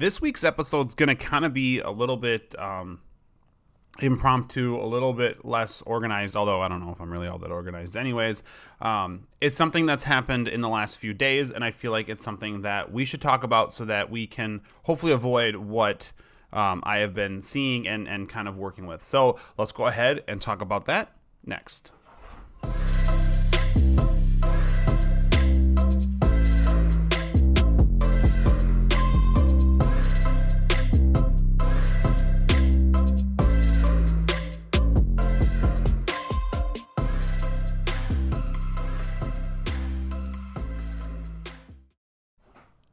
This week's episode is going to kind of be a little bit impromptu, a little bit less organized, although I don't know if I'm really all that organized anyways. It's something that's happened in the last few days, and I feel like it's something that we should talk about so that we can hopefully avoid what I have been seeing and kind of working with. So let's go ahead and talk about that next.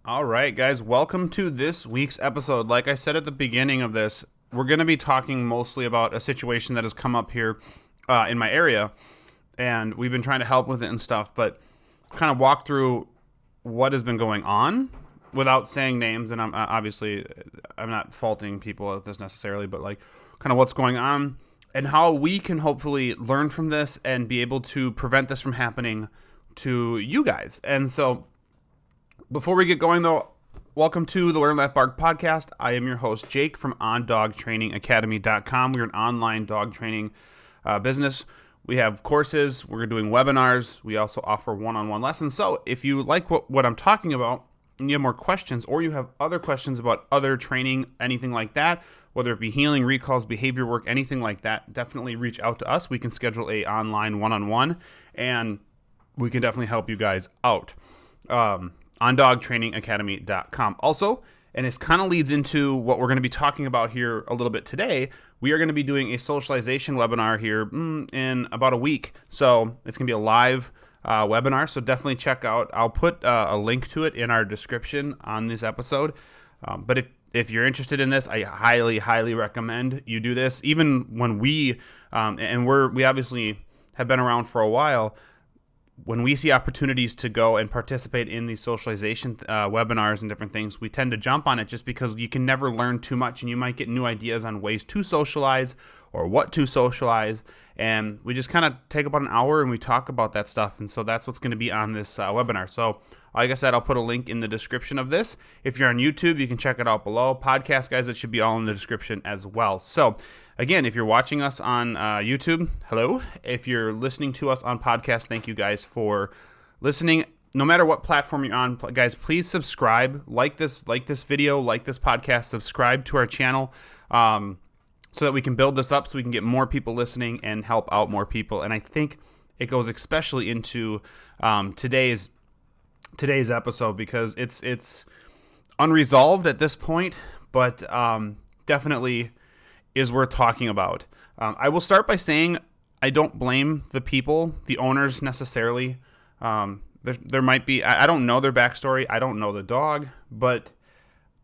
All right, guys, welcome to this week's episode. Like I said at the beginning of this, we're going to be talking mostly about a situation that has come up here in my area, and we've been trying to help with it and stuff, but kind of walk through what has been going on without saying names, and I'm not faulting people at this necessarily, but like kind of what's going on and how we can hopefully learn from this and be able to prevent this from happening to you guys. And so before we get going, though, welcome to the Learn, Laugh, Bark podcast. I am your host, Jake, from OndogTrainingAcademy.com. We're an online dog training business. We have courses. We're doing webinars. We also offer one-on-one lessons. So if you like what I'm talking about and you have more questions, or you have other questions about other training, anything like that, whether it be healing, recalls, behavior work, anything like that, definitely reach out to us. We can schedule a online one-on-one, and we can definitely help you guys out. OndogTrainingAcademy.com. Also, and it kind of leads into what we're going to be talking about here a little bit today. We are going to be doing a socialization webinar here in about a week. So it's going to be a live webinar. So definitely check out. I'll put a link to it in our description on this episode. But if you're interested in this, I highly, highly recommend you do this. Even when we obviously have been around for a while, when we see opportunities to go and participate in these socialization webinars and different things, we tend to jump on it just because you can never learn too much, and you might get new ideas on ways to socialize or what to socialize. And we just kind of take about an hour and we talk about that stuff. And so that's what's going to be on this webinar. So like I said, I'll put a link in the description of this. If you're on YouTube, you can check it out below. Podcast, guys, it should be all in the description as well. So again, if you're watching us on YouTube, hello. If you're listening to us on podcast, thank you guys for listening. No matter what platform you're on, guys, please subscribe, like this video, like this podcast, subscribe to our channel, so that we can build this up, so we can get more people listening and help out more people. And I think it goes especially into today's episode, because it's unresolved at this point, but definitely is worth talking about. I will start by saying I don't blame the people, the owners necessarily. There might be, I don't know their backstory. I don't know the dog, but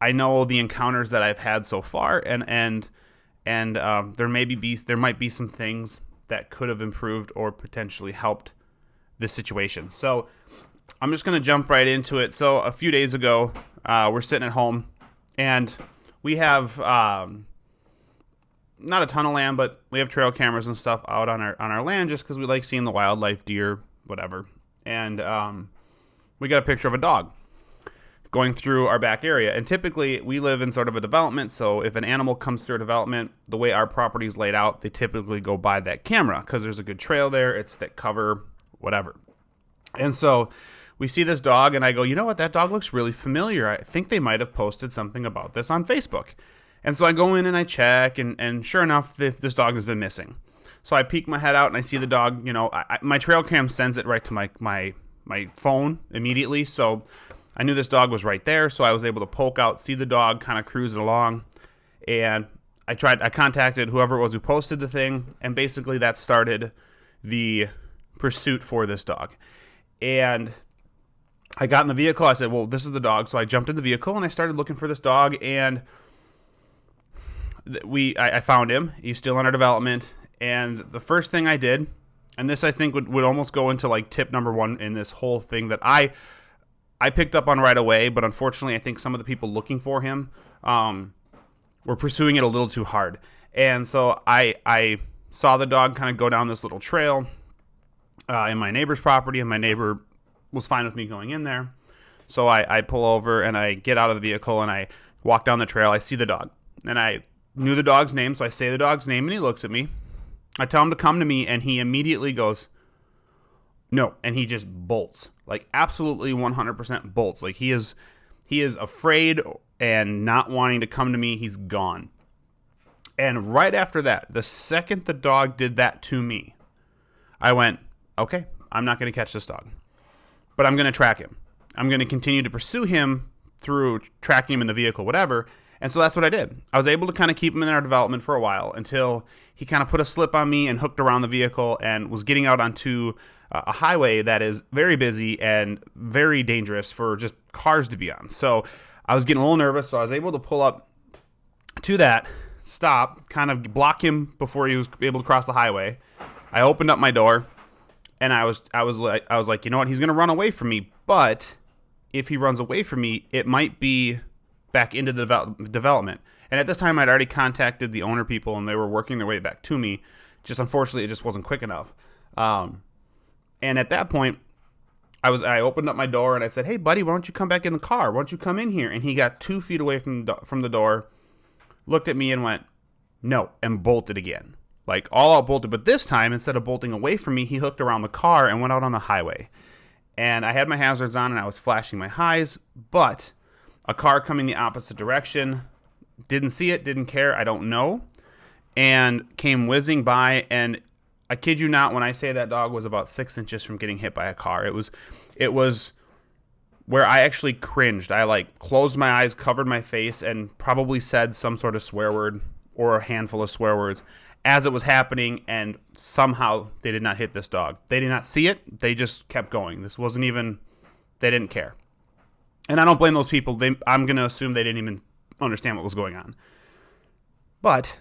I know the encounters that I've had so far, and there might be some things that could have improved or potentially helped this situation. So I'm just going to jump right into it. So a few days ago, we're sitting at home, and we have not a ton of land, but we have trail cameras and stuff out on our land just because we like seeing the wildlife, deer, whatever. And we got a picture of a dog going through our back area. And typically we live in sort of a development, so if an animal comes through a development, the way our property is laid out, they typically go by that camera because there's a good trail there, it's thick cover, whatever. And so we see this dog, and I go, you know what, that dog looks really familiar. I think they might have posted something about this on Facebook. And so I go in and I check, and sure enough, this dog has been missing. So I peek my head out and I see the dog. My trail cam sends it right to my phone immediately. So I knew this dog was right there. So I was able to poke out, see the dog kind of cruising along. And I contacted whoever it was who posted the thing. And basically that started the pursuit for this dog. And I got in the vehicle. I said, well, this is the dog. So I jumped in the vehicle and I started looking for this dog. And I found him. He's still in our development. And the first thing I did, and this I think would almost go into like tip number one in this whole thing that I picked up on right away, but unfortunately I think some of the people looking for him were pursuing it a little too hard. And so I saw the dog kind of go down this little trail in my neighbor's property, and my neighbor was fine with me going in there. So I pull over and I get out of the vehicle and I walk down the trail. I see the dog, and I knew the dog's name, so I say the dog's name, and he looks at me. I tell him to come to me, and he immediately goes, no, and he just bolts, like absolutely 100% bolts. Like he is afraid and not wanting to come to me. He's gone. And right after that, the second the dog did that to me, I went, okay, I'm not going to catch this dog, but I'm going to track him. I'm going to continue to pursue him through tracking him in the vehicle, whatever. And so that's what I did. I was able to kind of keep him in our development for a while until he kind of put a slip on me and hooked around the vehicle and was getting out onto a highway that is very busy and very dangerous for just cars to be on. So I was getting a little nervous, so I was able to pull up to that, stop, kind of block him before he was able to cross the highway. I opened up my door, and I was like, you know what? He's going to run away from me, but if he runs away from me, it might be back into the development. And at this time, I'd already contacted the owner people, and they were working their way back to me. Just unfortunately, it just wasn't quick enough. And at that point, I opened up my door and I said, "Hey, buddy, why don't you come back in the car? Why don't you come in here?" And he got 2 feet away from the door, looked at me and went, "No," and bolted again. Like all out bolted. But this time, instead of bolting away from me, he hooked around the car and went out on the highway. And I had my hazards on and I was flashing my highs, but a car coming the opposite direction, didn't see it, didn't care, I don't know, and came whizzing by. And I kid you not, when I say that dog was about 6 inches from getting hit by a car, it was where I actually cringed. I like closed my eyes, covered my face, and probably said some sort of swear word or a handful of swear words as it was happening, and somehow they did not hit this dog. They did not see it. They just kept going. This wasn't even, they didn't care. And I don't blame those people. I'm going to assume they didn't even understand what was going on. But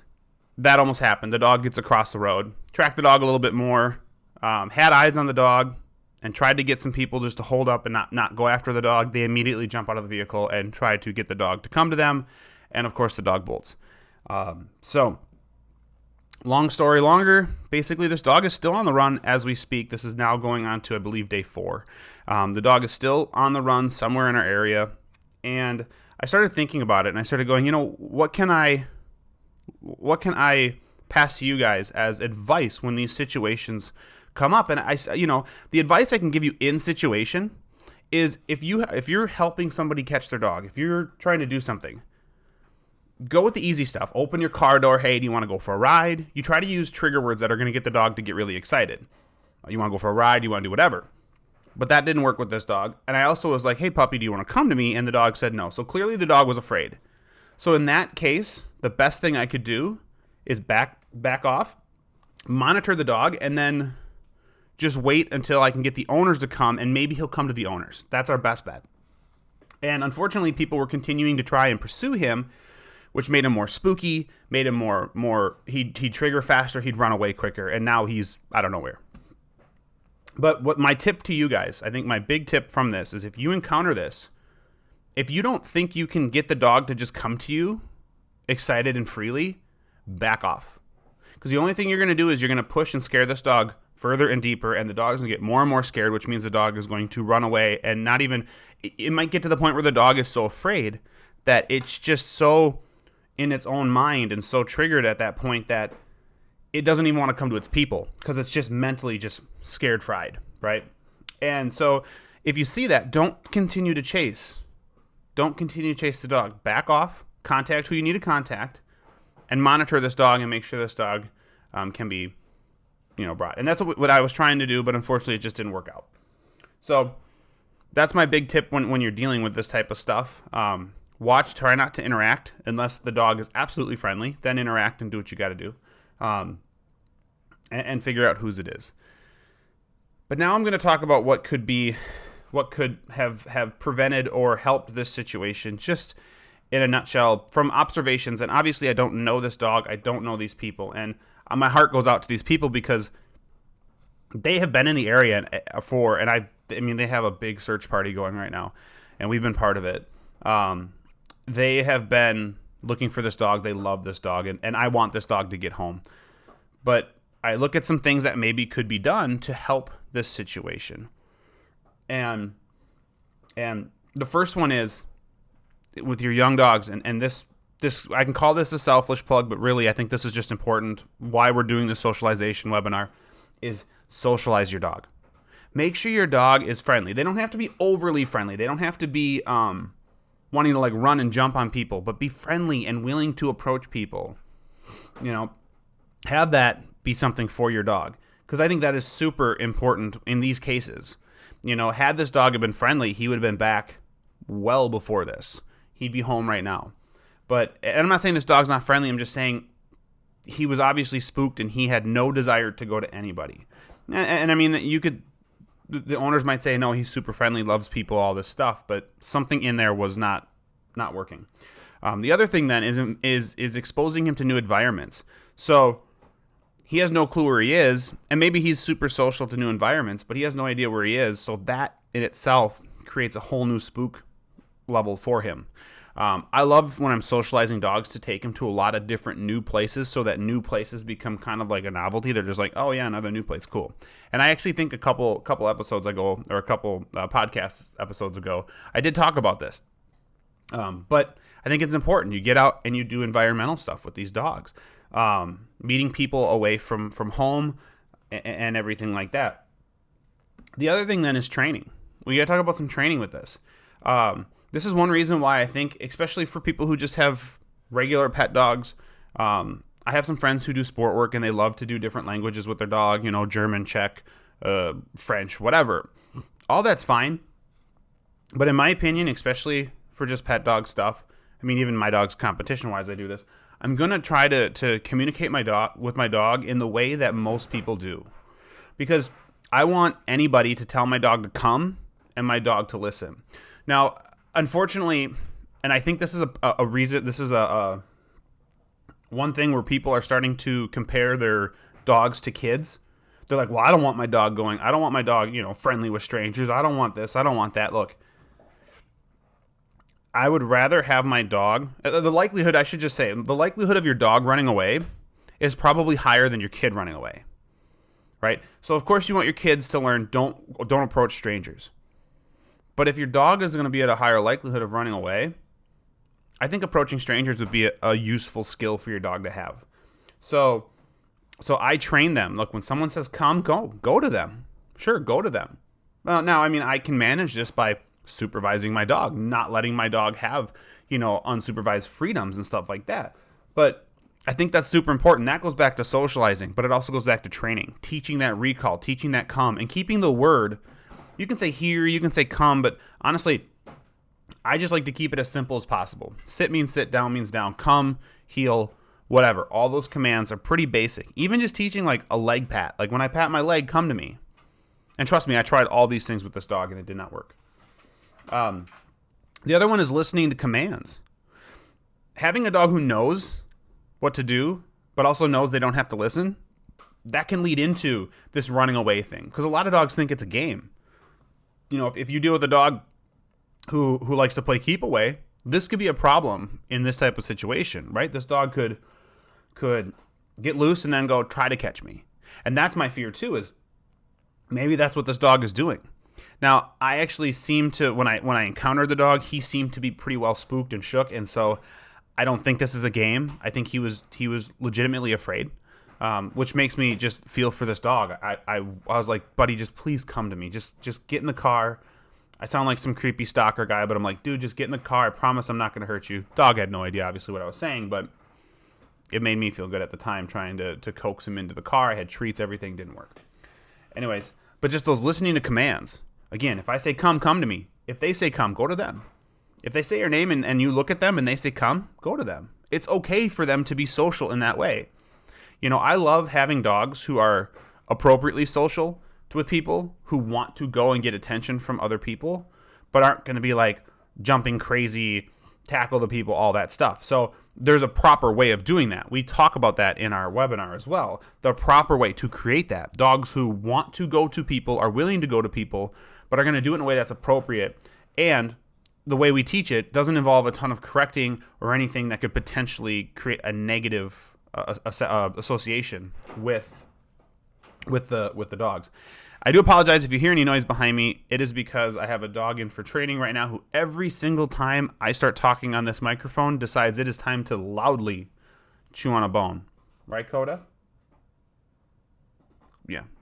that almost happened. The dog gets across the road, tracked the dog a little bit more, had eyes on the dog, and tried to get some people just to hold up and not go after the dog. They immediately jump out of the vehicle and try to get the dog to come to them. And of course, the dog bolts. So long story longer, basically this dog is still on the run as we speak. This is now going on to, I believe, day 4. The dog is still on the run somewhere in our area. And I started thinking about it, and I started going, what can I pass to you guys as advice when these situations come up? And the advice I can give you in situation is if you're helping somebody catch their dog, if you're trying to do something, go with the easy stuff. Open your car door. Hey, do you want to go for a ride? You try to use trigger words that are going to get the dog to get really excited. You want to go for a ride? You want to do whatever. But that didn't work with this dog. And I also was like, "Hey, puppy, do you want to come to me?" And the dog said no. So clearly the dog was afraid. So in that case, the best thing I could do is back off, monitor the dog, and then just wait until I can get the owners to come, and maybe he'll come to the owners. That's our best bet. And unfortunately, people were continuing to try and pursue him, which made him more spooky, made him more he'd trigger faster, he'd run away quicker, and now he's I don't know where. But what my tip to you guys, I think my big tip from this is if you encounter this, if you don't think you can get the dog to just come to you excited and freely, back off. Because the only thing you're going to do is you're going to push and scare this dog further and deeper, and the dog's going to get more and more scared, which means the dog is going to run away, and not even, it might get to the point where the dog is so afraid that it's just so in its own mind and so triggered at that point that it doesn't even want to come to its people because it's just mentally just scared fried, right? And so if you see that, don't continue to chase. Don't continue to chase the dog. Back off, contact who you need to contact, and monitor this dog and make sure this dog can be, brought. And that's what I was trying to do, but unfortunately it just didn't work out. So that's my big tip when you're dealing with this type of stuff. Try not to interact unless the dog is absolutely friendly. Then interact and do what you got to do. And figure out whose it is. But now I'm going to talk about what could have prevented or helped this situation, just in a nutshell, from observations. And obviously I don't know this dog, I don't know these people, and my heart goes out to these people because they have been in the area they have a big search party going right now, and we've been part of it. They have been looking for this dog. They love this dog, and I want this dog to get home. But I look at some things that maybe could be done to help this situation. And the first one is with your young dogs, and this I can call this a selfish plug, but really I think this is just important. Why we're doing the socialization webinar is socialize your dog. Make sure your dog is friendly. They don't have to be overly friendly. They don't have to be wanting to like run and jump on people, but be friendly and willing to approach people. Have that be something for your dog, because I think that is super important in these cases. Had this dog have been friendly, he would have been back well before this. He'd be home right now. And I'm not saying this dog's not friendly. I'm just saying he was obviously spooked and he had no desire to go to anybody. And I mean, the owners might say, no, he's super friendly, loves people, all this stuff, but something in there was not working. The other thing then is exposing him to new environments. So he has no clue where he is, and maybe he's super social to new environments, but he has no idea where he is. So that in itself creates a whole new spook level for him. I love when I'm socializing dogs to take them to a lot of different new places, so that new places become kind of like a novelty. They're just like, oh yeah, another new place, cool. And I actually think a couple episodes ago, or a couple podcast episodes ago, I did talk about this. But I think it's important. You get out and you do environmental stuff with these dogs, meeting people away from home and everything like that. The other thing then is training. We got to talk about some training with this. This is one reason why I think, especially for people who just have regular pet dogs, I have some friends who do sport work and they love to do different languages with their dog, German, Czech, French, whatever. All that's fine. But in my opinion, especially for just pet dog stuff, I mean, even my dog's competition-wise, I do this. I'm going to try to communicate with my dog in the way that most people do. Because I want anybody to tell my dog to come and my dog to listen. Now, unfortunately, and I think this is a reason, this is a one thing where people are starting to compare their dogs to kids. They're like, well, I don't want my dog going. I don't want my dog, friendly with strangers. I don't want this. I don't want that. Look, I would rather have my dog, the likelihood of your dog running away is probably higher than your kid running away, right? So of course you want your kids to learn, don't approach strangers. But if your dog is going to be at a higher likelihood of running away, I think approaching strangers would be a useful skill for your dog to have. So I train them. Look, when someone says come, go to them. Sure, go to them. Well, now, I mean, I can manage this by supervising my dog, not letting my dog have, unsupervised freedoms and stuff like that. But I think that's super important. That goes back to socializing, but it also goes back to training, teaching that recall, teaching that come, and keeping the word. You can say here, you can say come, but honestly, I just like to keep it as simple as possible. Sit means sit, down means down, come, heel, whatever. All those commands are pretty basic. Even just teaching like a leg pat. Like when I pat my leg, come to me. And trust me, I tried all these things with this dog and it did not work. The other one is listening to commands. Having a dog who knows what to do, but also knows they don't have to listen, that can lead into this running away thing. Because a lot of dogs think it's a game. If you deal with a dog who likes to play keep away, this could be a problem in this type of situation, right? This dog could get loose and then go try to catch me. And that's my fear too, is maybe that's what this dog is doing. Now, I actually seem to, when I encountered the dog, he seemed to be pretty well spooked and shook, and so I don't think this is a game. I think he was legitimately afraid, which makes me just feel for this dog. I was like, buddy, just please come to me. Just get in the car. I sound like some creepy stalker guy, but I'm like, dude, just get in the car. I promise I'm not going to hurt you. Dog had no idea, obviously, what I was saying, but it made me feel good at the time trying to coax him into the car. I had treats, everything didn't work. Anyways, but just those listening to commands. Again, if I say come to me. If they say come, go to them. If they say your name and you look at them and they say come, go to them. It's okay for them to be social in that way. I love having dogs who are appropriately social with people, who want to go and get attention from other people, but aren't going to be like jumping crazy, tackle the people, all that stuff. So there's a proper way of doing that. We talk about that in our webinar as well. The proper way to create that. Dogs who want to go to people, are willing to go to people, but are going to do it in a way that's appropriate. And the way we teach it doesn't involve a ton of correcting or anything that could potentially create a negative association with the dogs. I do apologize if you hear any noise behind me. It is because I have a dog in for training right now who every single time I start talking on this microphone decides it is time to loudly chew on a bone. Right, Coda?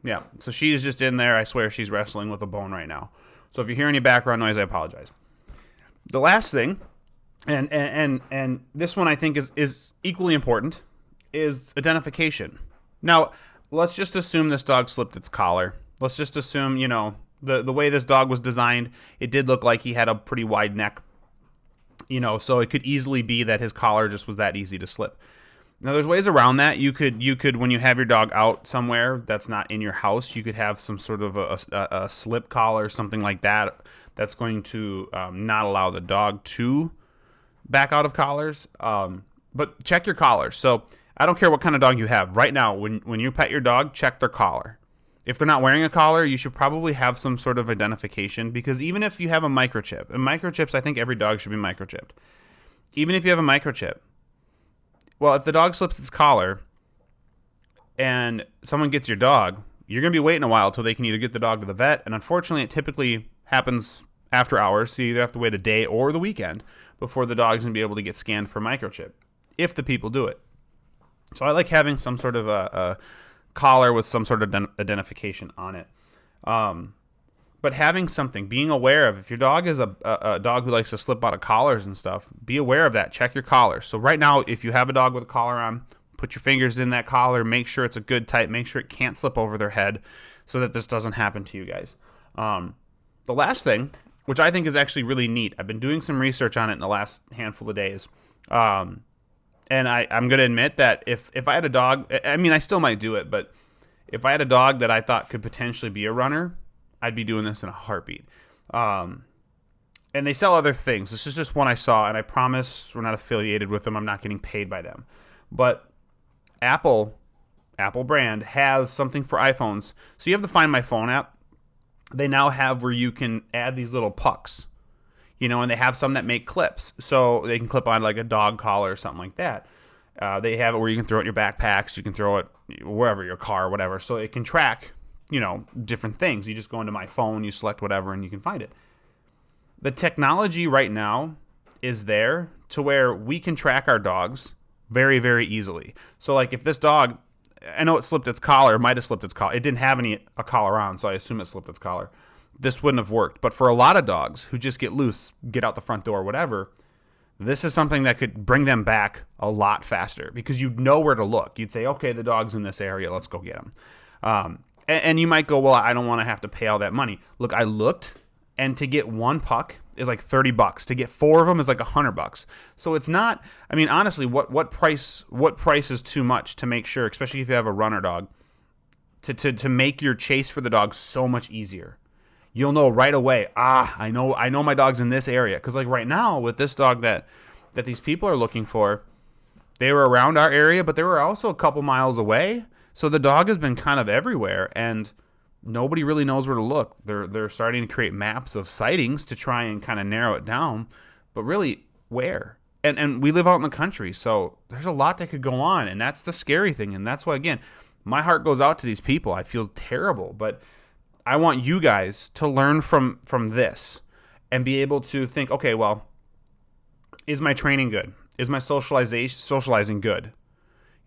Yeah. So she is just in there. I swear she's wrestling with a bone right now. So if you hear any background noise, I apologize. The last thing, and this one I think is equally important, is identification. Now, let's just assume this dog slipped its collar. Let's just assume, the way this dog was designed, it did look like he had a pretty wide neck, so it could easily be that his collar just was that easy to slip. Now, there's ways around that. You could when you have your dog out somewhere that's not in your house, you could have some sort of a slip collar, something like that, that's going to not allow the dog to back out of collars. But check your collars. So I don't care what kind of dog you have. Right now, when you pet your dog, check their collar. If they're not wearing a collar, you should probably have some sort of identification, because even if you have a microchip, and microchips, I think every dog should be microchipped. Even if you have a microchip, well, if the dog slips its collar and someone gets your dog, you're going to be waiting a while till they can either get the dog to the vet, and unfortunately it typically happens after hours, so you either have to wait a day or the weekend before the dog's going to be able to get scanned for microchip, if the people do it. So I like having some sort of a collar with some sort of identification on it. But having something, being aware of, if your dog is a dog who likes to slip out of collars and stuff, be aware of that. Check your collar. So right now, if you have a dog with a collar on, put your fingers in that collar. Make sure it's a good tight. Make sure it can't slip over their head so that this doesn't happen to you guys. The last thing, which I think is actually really neat, I've been doing some research on it in the last handful of days. And I'm going to admit that if I had a dog, I mean, I still might do it, but if I had a dog that I thought could potentially be a runner, I'd be doing this in a heartbeat. And they sell other things. This is just one I saw, and I promise we're not affiliated with them. I'm not getting paid by them. But Apple brand has something for iPhones. So you have the Find My Phone app. They now have where you can add these little pucks, and they have some that make clips. So they can clip on like a dog collar or something like that. They have it where you can throw it in your backpacks. You can throw it wherever, your car, whatever. So it can track different things. You just go into My Phone, you select whatever, and you can find it. The technology right now is there to where we can track our dogs very, very easily. So like if this dog, I know it slipped its collar, might have slipped its collar. It didn't have a collar on, so I assume it slipped its collar. This wouldn't have worked. But for a lot of dogs who just get loose, get out the front door, whatever, this is something that could bring them back a lot faster, because you'd know where to look. You'd say, okay, the dog's in this area, let's go get him. And you might go, well, I don't want to have to pay all that money. Look, I looked, and to get one puck is like $30. To get 4 of them is like $100. So it's not, I mean, honestly, what price is too much to make sure, especially if you have a runner dog, to make your chase for the dog so much easier. You'll know right away, I know my dog's in this area. Because like right now with this dog that these people are looking for, they were around our area, but they were also a couple miles away. So the dog has been kind of everywhere, and nobody really knows where to look. They're starting to create maps of sightings to try and kind of narrow it down, but really, where? And we live out in the country, so there's a lot that could go on, and that's the scary thing. And that's why, again, my heart goes out to these people. I feel terrible, but I want you guys to learn from this and be able to think, okay, well, is my training good? Is my socializing good?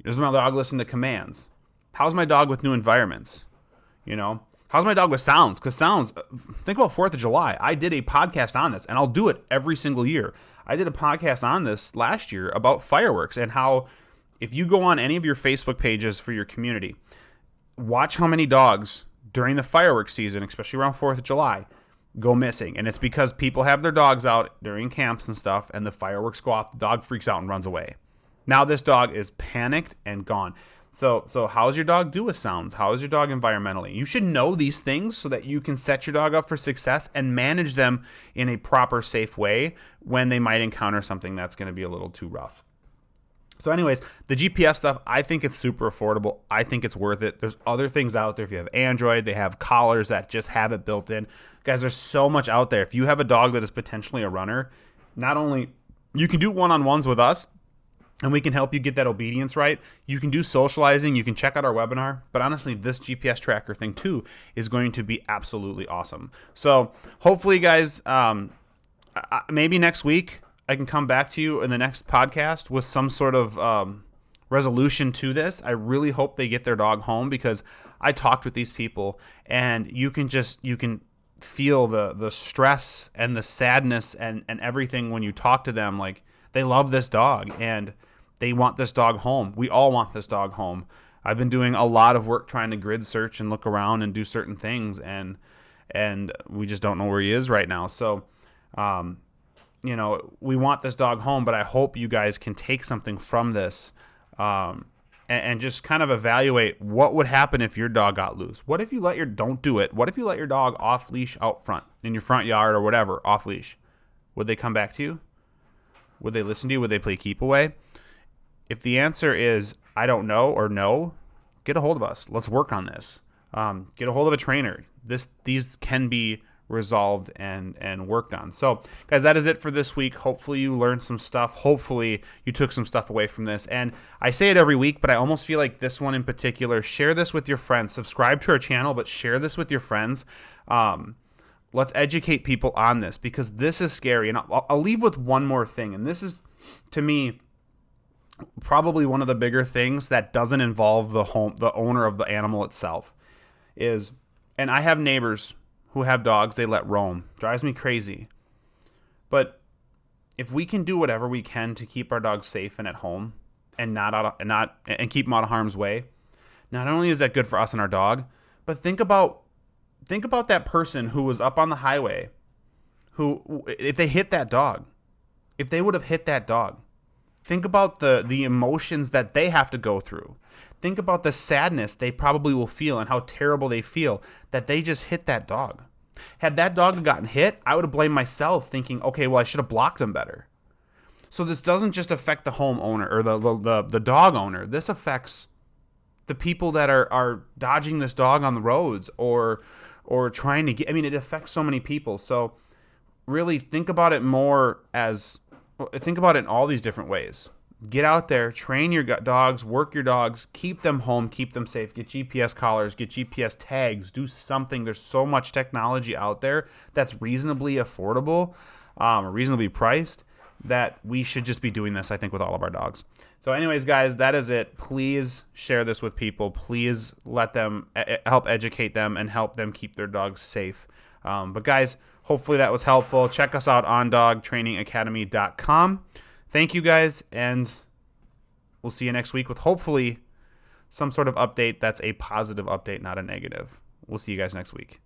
Does my dog listen to commands? How's my dog with new environments? How's my dog with sounds? Because sounds, think about 4th of July. I did a podcast on this, and I'll do it every single year. I did a podcast on this last year about fireworks and how if you go on any of your Facebook pages for your community, watch how many dogs during the fireworks season, especially around 4th of July, go missing. And it's because people have their dogs out during camps and stuff, and the fireworks go off, the dog freaks out and runs away. Now this dog is panicked and gone. So how's your dog do with sounds? How is your dog environmentally? You should know these things so that you can set your dog up for success and manage them in a proper, safe way when they might encounter something that's going to be a little too rough. So anyways, the GPS stuff, I think it's super affordable. I think it's worth it. There's other things out there. If you have Android, they have collars that just have it built in. Guys, there's so much out there. If you have a dog that is potentially a runner, not only you can do one-on-ones with us, and we can help you get that obedience right. You can do socializing. You can check out our webinar. But honestly, this GPS tracker thing too is going to be absolutely awesome. So hopefully, guys, maybe next week I can come back to you in the next podcast with some sort of resolution to this. I really hope they get their dog home, because I talked with these people, and you can feel the stress and the sadness and everything when you talk to them. Like, they love this dog and they want this dog home. We all want this dog home. I've been doing a lot of work trying to grid search and look around and do certain things, and we just don't know where he is right now. So, we want this dog home, but I hope you guys can take something from this, and just kind of evaluate what would happen if your dog got loose. What if you don't do it. What if you let your dog off leash out front in your front yard or whatever, off leash? Would they come back to you? Would they listen to you? Would they play keep away? If the answer is I don't know or no, get a hold of us. Let's work on this. Get a hold of a trainer. These can be resolved and worked on. So, guys, that is it for this week. Hopefully you learned some stuff. Hopefully you took some stuff away from this. And I say it every week, but I almost feel like this one in particular, share this with your friends. Subscribe to our channel, but share this with your friends. Let's educate people on this, because this is scary. And I'll leave with one more thing. And this is, to me, probably one of the bigger things that doesn't involve the owner of the animal itself is, and I have neighbors who have dogs they let roam. Drives me crazy. But if we can do whatever we can to keep our dogs safe and at home, and keep them out of harm's way, not only is that good for us and our dog, but think about that person who was up on the highway, who, if they hit that dog, if they would have hit that dog, think about the emotions that they have to go through. Think about the sadness they probably will feel and how terrible they feel that they just hit that dog. Had that dog gotten hit, I would have blamed myself, thinking, okay, well, I should have blocked him better. So this doesn't just affect the homeowner or the dog owner. This affects the people that are dodging this dog on the roads or trying to get. I mean, it affects so many people. So really think about it in all these different ways. Get out there, train your dogs, work your dogs, keep them home, keep them safe, get GPS collars, get GPS tags, do something. There's so much technology out there that's reasonably affordable, reasonably priced, that we should just be doing this, I think, with all of our dogs. So anyways, guys, that is it. Please share this with people. Please let them help educate them and help them keep their dogs safe. But guys, hopefully that was helpful. Check us out on ondogtrainingacademy.com. Thank you, guys, and we'll see you next week with hopefully some sort of update that's a positive update, not a negative. We'll see you guys next week.